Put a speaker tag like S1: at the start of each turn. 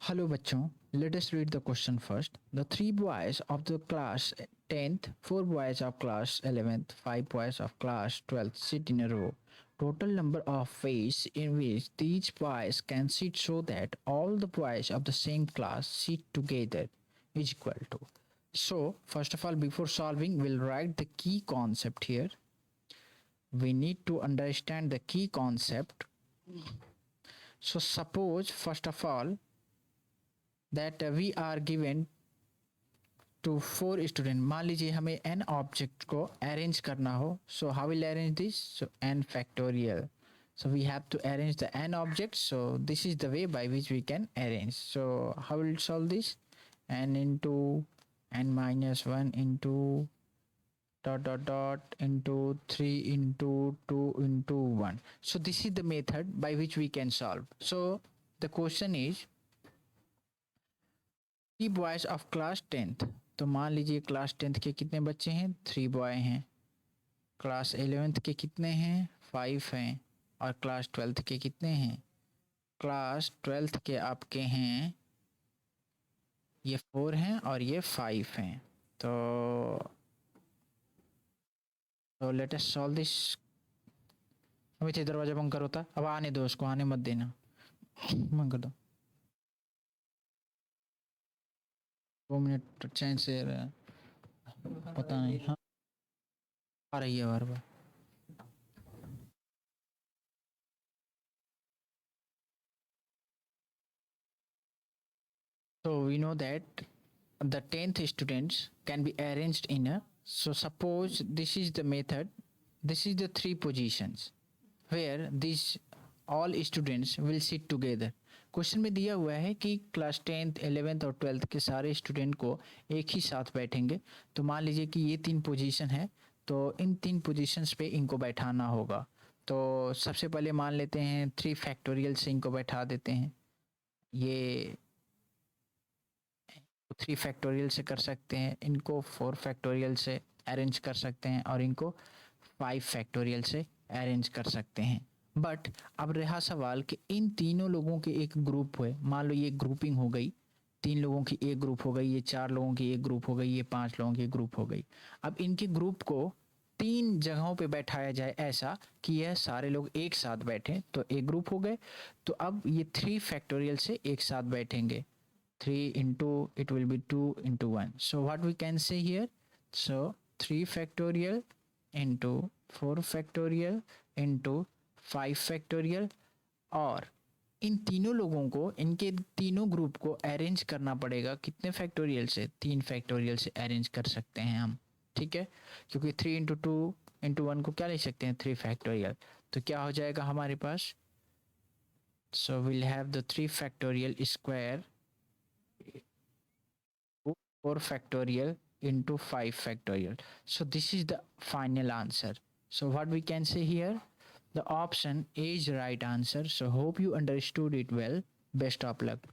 S1: Hello bachon, let us read the question first. The three boys of the class 10th, four boys of class 11th, five boys of class 12th sit in a row. Total number of ways in which these boys can sit so that all the boys of the same class sit together is equal to. So, first of all, before solving, we'll write the key concept here. We need to understand the key concept. So, suppose, first of all, that we are given to four student मान लीजिए हमें an object को arrange करना हो so how will arrange this so n factorial so we have to arrange the n objects, so this is the way by which we can arrange. So how will solve this? N into n minus 1 into dot dot dot into 3 into 2 into 1. So this is the method by which we can solve. So the question is three boys of class 10th. तो मान लीजिए class 10th के कितने बच्चे हैं? 3 boy हैं. Class 11th के कितने हैं? 5 हैं. और क्लास 12th के कितने हैं? क्लास 12th के आपके हैं ये 4 हैं और ये 5 हैं. तो लेट अस सॉल्व दिस. अभी थे दरवाजा बंद करो था. अब आने दो, उसको आने मत देना. बंद कर दो. 2 मिनट चैन से पता नहीं. हाँ आ रही है बार बार. So we know that the 10th students can be arranged in a, so suppose this is the method, this is the three positions where these all students will sit together. Question में दिया हुआ है कि class 10th 11th और 12th के सारे student को एक ही साथ बैठेंगे. तो मान लीजिए कि ये 3 पोजीशन है, तो इन 3 पोजीशंस पे इनको बैठाना होगा. तो सबसे पहले मान लेते हैं 3 फैक्टोरियल से इनको बैठा देते हैं. ये 3 फैक्टोरियल से कर सकते हैं, इनको 4 फैक्टोरियल से अरेंज कर सकते हैं और इनको 5 फैक्टोरियल से अरेंज कर सकते हैं. बट अब रहा सवाल कि इन तीनों लोगों के एक ग्रुप हुए. मान लो ये ग्रुपिंग हो गई, 3 लोगों की एक ग्रुप हो गई, ये 4 लोगों की एक ग्रुप हो गई, ये 5 लोगों की ग्रुप हो गई. अब इनके ग्रुप को 3 जगहों पे बैठाया जाए ऐसा कि यह सारे लोग एक साथ बैठें, तो एक ग्रुप हो गए. तो अब ये 3 फैक्टोरियल से एक साथ बैठेंगे. 3 into it will be 2 into 1. So what we can say here? So 3 factorial into 4 factorial into 5 factorial. और इन तीनों लोगों को, इनके तीनों ग्रुप को अरेंज करना पड़ेगा कितने फैक्टोरियल से? 3 फैक्टोरियल से अरेंज कर सकते हैं हम. ठीक है, क्योंकि 3 into 2 into 1 को क्या लिख सकते हैं? 3 फैक्टोरियल. तो क्या हो जाएगा हमारे पास? So we'll have the 3 factorial square 4 factorial into 5 factorial. So this is the final answer. So what we can say here, the option A is right answer. So hope you understood it well. Best of luck.